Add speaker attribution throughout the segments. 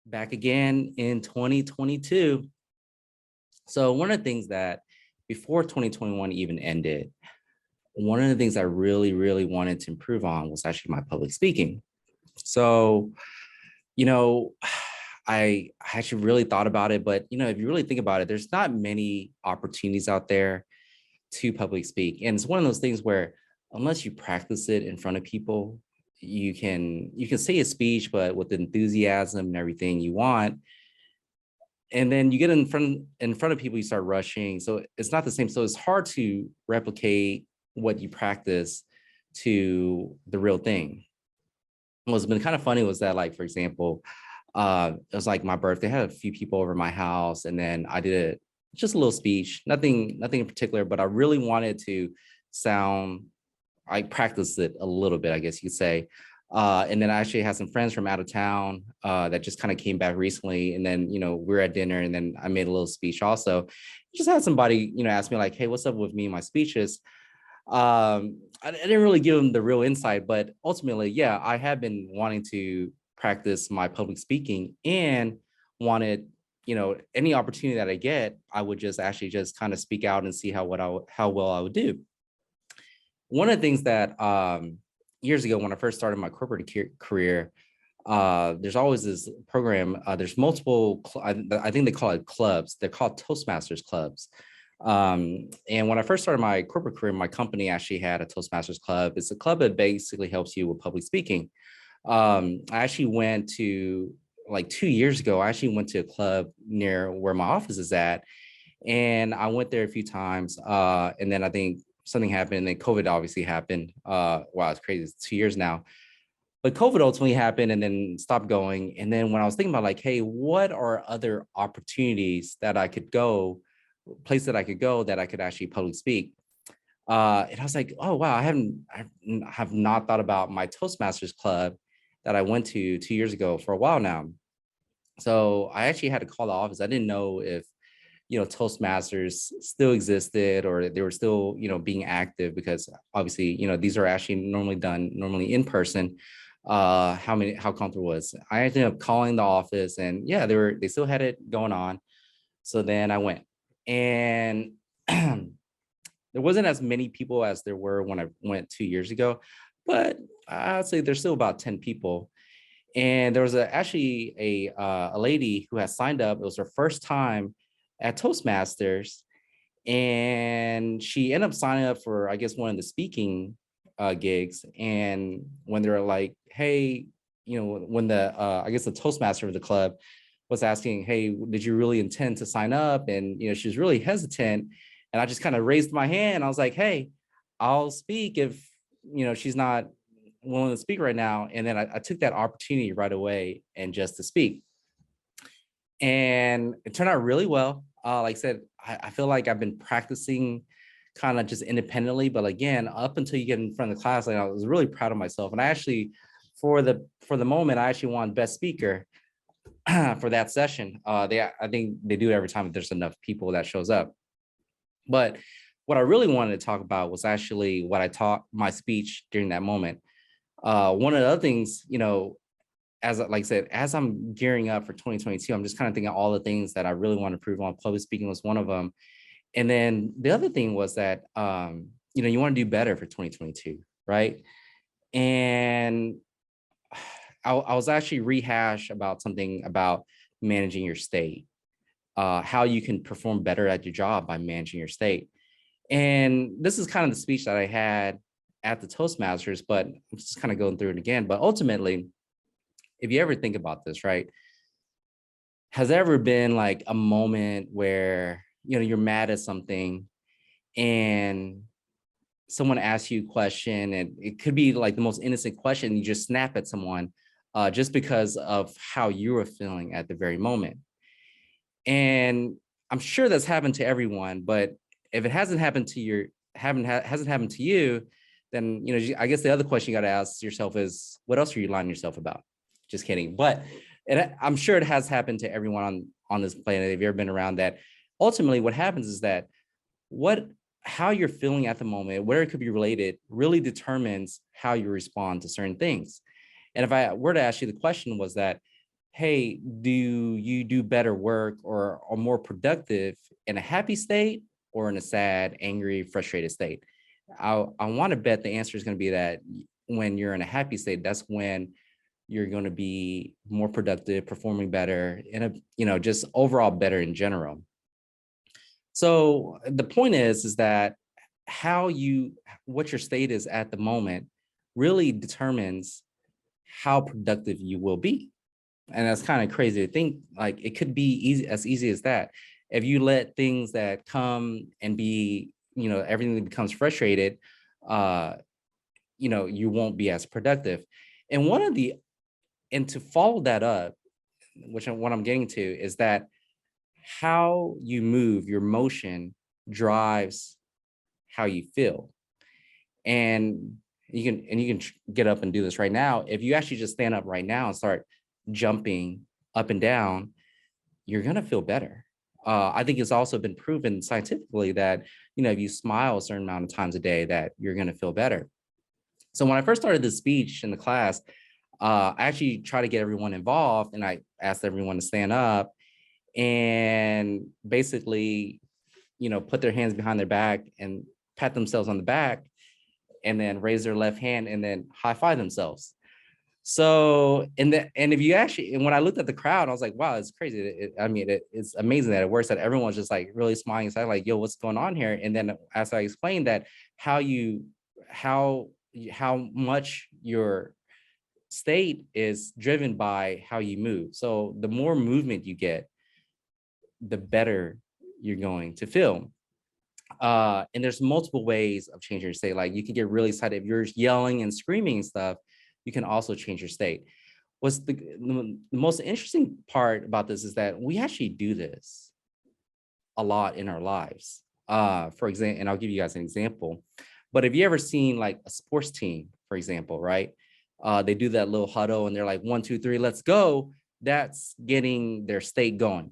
Speaker 1: Back again in 2022. So one of the things that before 2021 even ended, one of the things I really wanted to improve on was actually my public speaking. So, you know, I actually really thought about it, but if you really think about it, there's not many opportunities out there to public speak. And it's one of those things where unless you practice it in front of people, you can say a speech, but with enthusiasm and everything you want, and then you get in front of people, you start rushing, so it's not the same. So it's hard to replicate what you practice to the real thing. What's been kind of funny was that, like, for example, it was like my birthday. I had a few people over my house, and then I did just a little speech, nothing in particular, but I really wanted to sound, I practiced it a little bit, I guess you could say. And then I actually had some friends from out of town that just kind of came back recently. And then, we were at dinner, and then I made a little speech also. Just had somebody, ask me like, hey, what's up with me and my speeches? I didn't really give them the real insight, but ultimately, yeah, I have been wanting to practice my public speaking and wanted, any opportunity that I get, I would just actually just kind of speak out and see how well I would do. One of the things that years ago when I first started my corporate career, there's always this program. There's multiple, I think they call it clubs. They're called Toastmasters clubs. And when I first started my corporate career, my company actually had a Toastmasters club. It's a club that basically helps you with public speaking. I actually went to, like 2 years ago, I actually went to a club near where my office is at. And I went there a few times. And then I think something happened, and then COVID obviously happened. Wow, it's crazy. It's 2 years now. But COVID ultimately happened and then stopped going. And then when I was thinking about, like, hey, what are other opportunities that I could go, place that I could go that I could actually public speak? And I was like, oh wow, I have not thought about my Toastmasters club that I went to 2 years ago for a while now. So I actually had to call the office. I didn't know if Toastmasters still existed or they were still, being active, because obviously, these are actually normally in person. How comfortable was I ended up calling the office, and yeah, they still had it going on. So then I went, and there wasn't as many people as there were when I went 2 years ago, but I'd say there's still about 10 people. And there was actually a lady who had signed up. It was her first time at Toastmasters, and she ended up signing up for, I guess, one of the speaking gigs. And when they're like, hey, when the I guess the Toastmaster of the club was asking, hey, did you really intend to sign up? And she was really hesitant, and I just kind of raised my hand. I was like, hey, I'll speak if she's not willing to speak right now. And then I took that opportunity right away and just to speak. And it turned out really well. Like I said, I feel like I've been practicing kind of just independently, but again, up until you get in front of the class, like, I was really proud of myself. And I actually, for the moment, I actually won best speaker for that session. I think they do it every time if there's enough people that shows up. But what I really wanted to talk about was actually what I taught my speech during that moment. One of the other things, as like I said, as I'm gearing up for 2022, I'm just kind of thinking all the things that I really want to improve on. Public speaking was one of them. And then the other thing was that, you want to do better for 2022, right? And I was actually rehash about something about managing your state, how you can perform better at your job by managing your state. And this is kind of the speech that I had at the Toastmasters, but I'm just kind of going through it again. But ultimately, if you ever think about this, right, has there ever been like a moment where, you're mad at something and someone asks you a question, and it could be like the most innocent question, you just snap at someone just because of how you were feeling at the very moment? And I'm sure that's happened to everyone, but if it hasn't happened to hasn't happened to you, then I guess the other question you got to ask yourself is, what else are you lying to yourself about? Just kidding. But I'm sure it has happened to everyone on this planet. If you've ever been around that, ultimately what happens is that how you're feeling at the moment, where it could be related, really determines how you respond to certain things. And if I were to ask you the question was that, hey, do you do better work or are more productive in a happy state or in a sad, angry, frustrated state? I want to bet the answer is going to be that when you're in a happy state, that's when you're going to be more productive, performing better, and just overall better in general. So the point is that what your state is at the moment really determines how productive you will be. And that's kind of crazy to think, like it could be easy as that. If you let things that come and be, everything that becomes frustrated, uh, you won't be as productive. And to follow that up, what I'm getting to is that how you move, your motion drives how you feel. And you can get up and do this right now. If you actually just stand up right now and start jumping up and down, you're going to feel better. I think it's also been proven scientifically that, if you smile a certain amount of times a day, that you're going to feel better. So when I first started this speech in the class, I actually try to get everyone involved, and I asked everyone to stand up and basically, put their hands behind their back and pat themselves on the back, and then raise their left hand and then high five themselves. So, and if you actually, and when I looked at the crowd, I was like, wow, it's crazy. It's amazing that it works, that everyone's just like really smiling inside, like, yo, what's going on here? And then as I explained that how much your state is driven by how you move. So the more movement you get, the better you're going to feel. And there's multiple ways of changing your state. Like you can get really excited if you're yelling and screaming and stuff. You can also change your state. What's the most interesting part about this is that we actually do this a lot in our lives. For example, and I'll give you guys an example. But have you ever seen like a sports team, for example, right? They do that little huddle and they're like 1, 2, 3, let's go. That's getting their state going.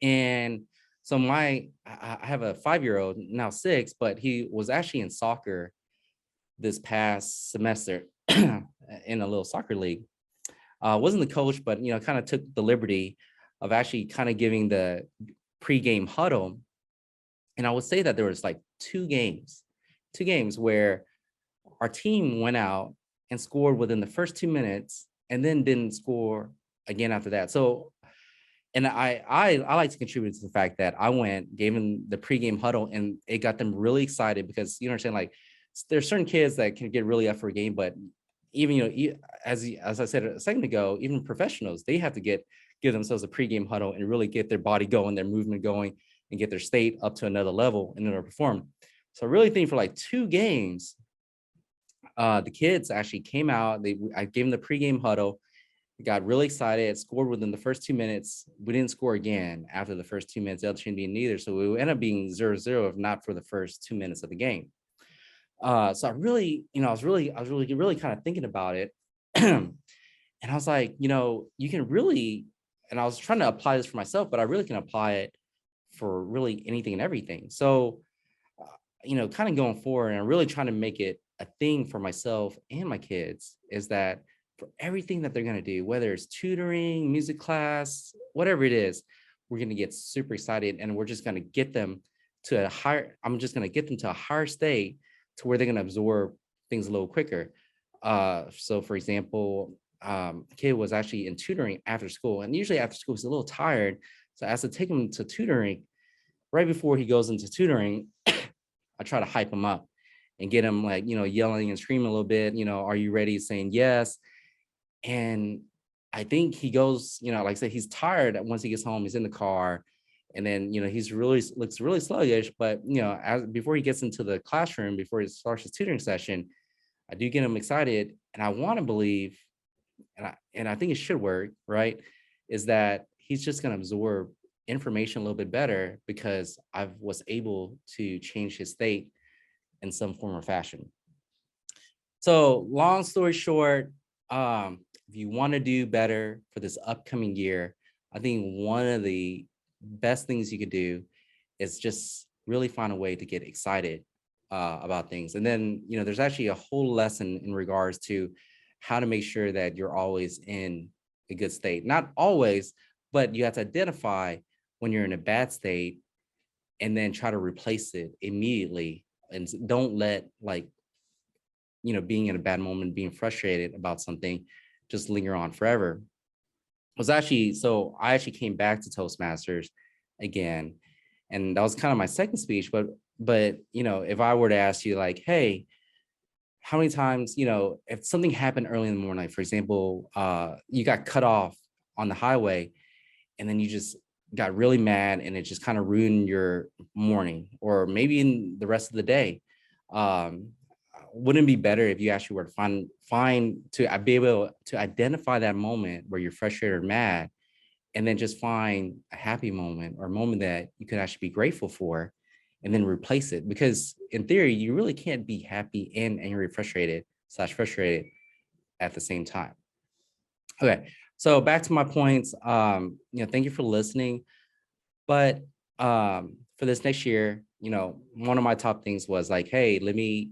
Speaker 1: And so I have a 5-year-old, now 6, but he was actually in soccer this past semester in a little soccer league. Wasn't the coach, but kind of took the liberty of actually kind of giving the pregame huddle. And I would say that there was like two games where our team went out and scored within the first 2 minutes and then didn't score again after that. So, and I like to contribute to the fact that I gave them the pregame huddle, and it got them really excited because understand, like there's certain kids that can get really up for a game, but even as I said a second ago, even professionals, they have to give themselves a pregame huddle and really get their body going, their movement going, and get their state up to another level in order to perform. So I really think for like 2 games, the kids actually came out. I gave them the pregame huddle, got really excited, scored within the first 2 minutes. We didn't score again after the first 2 minutes. The other team didn't either. So we ended up being 0-0 if not for the first 2 minutes of the game. So I really, I was really kind of thinking about it. And I was like, you can really, and I was trying to apply this for myself, but I really can apply it for really anything and everything. So, kind of going forward, and I'm really trying to make it a thing for myself and my kids, is that for everything that they're going to do, whether it's tutoring, music class, whatever it is, we're going to get super excited, and we're just going to get them to I'm just going to get them to a higher state to where they're going to absorb things a little quicker. So for example, a kid was actually in tutoring after school, and usually after school he's a little tired. So I have to take him to tutoring. Right before he goes into tutoring, I try to hype him up and get him like, yelling and screaming a little bit, are you ready? Saying yes. And I think he goes, like I said, he's tired once he gets home, he's in the car. And then, he's looks really sluggish, but, before he gets into the classroom, before he starts his tutoring session, I do get him excited. And I want to believe, and I think it should work, right, is that he's just going to absorb information a little bit better because I was able to change his state in some form or fashion. So long story short, if you want to do better for this upcoming year, I think one of the best things you could do is just really find a way to get excited about things. And then, there's actually a whole lesson in regards to how to make sure that you're always in a good state. Not always, but you have to identify when you're in a bad state and then try to replace it immediately. And don't let like, being in a bad moment, being frustrated about something, just linger on forever. I actually came back to Toastmasters again, and that was kind of my second speech. But if I were to ask you like, hey, how many times, if something happened early in the morning, like for example, you got cut off on the highway, and then you just got really mad and it just kind of ruined your morning or maybe in the rest of the day. Um, wouldn't it be better if you actually were to be able to identify that moment where you're frustrated or mad, and then just find a happy moment or a moment that you could actually be grateful for, and then replace it? Because in theory, you really can't be happy and angry, frustrated at the same time. Okay, so back to my points. Thank you for listening. But for this next year, one of my top things was like, hey, let me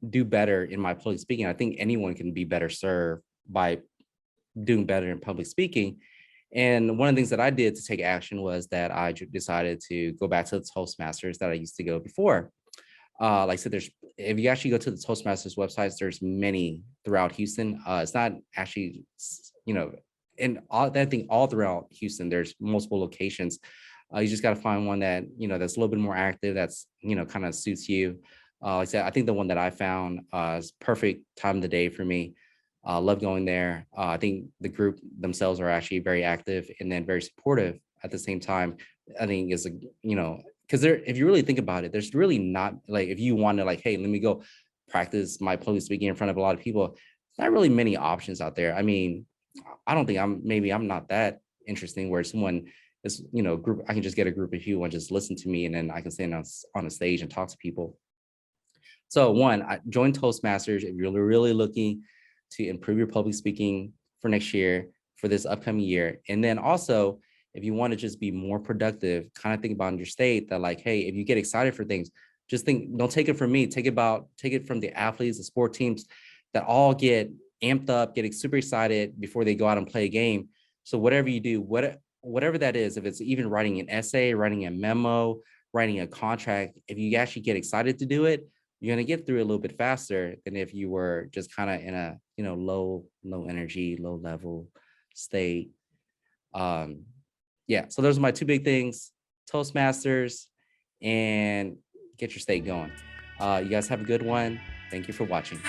Speaker 1: do better in my public speaking. I think anyone can be better served by doing better in public speaking. And one of the things that I did to take action was that I decided to go back to the Toastmasters that I used to go before. Like I said, if you actually go to the Toastmasters websites, there's many throughout Houston. It's not actually, and I think all throughout Houston, there's multiple locations. You just got to find one that, that's a little bit more active, that's, kind of suits you. Like I said, I think the one that I found is perfect time of the day for me. Love going there. I think the group themselves are actually very active and then very supportive at the same time. I think is because if you really think about it, there's really not like, if you want to like, hey, let me go practice my public speaking in front of a lot of people, not really many options out there. I mean, I don't think I'm not that interesting where someone is, group, I can just get a group of people and just listen to me, and then I can stand on a stage and talk to people. So one, I joined Toastmasters if you're really looking to improve your public speaking for next year, for this upcoming year. And then also, if you want to just be more productive, kind of think about in your state that like, hey, if you get excited for things, just think, don't take it from me, take it from the athletes, the sport teams that all get amped up, getting super excited before they go out and play a game. So whatever you do, whatever that is, if it's even writing an essay, writing a memo, writing a contract, if you actually get excited to do it, you're going to get through it a little bit faster than if you were just kind of in a, low energy, low level state. Yeah, so those are my two big things: Toastmasters and get your state going. You guys have a good one. Thank you for watching.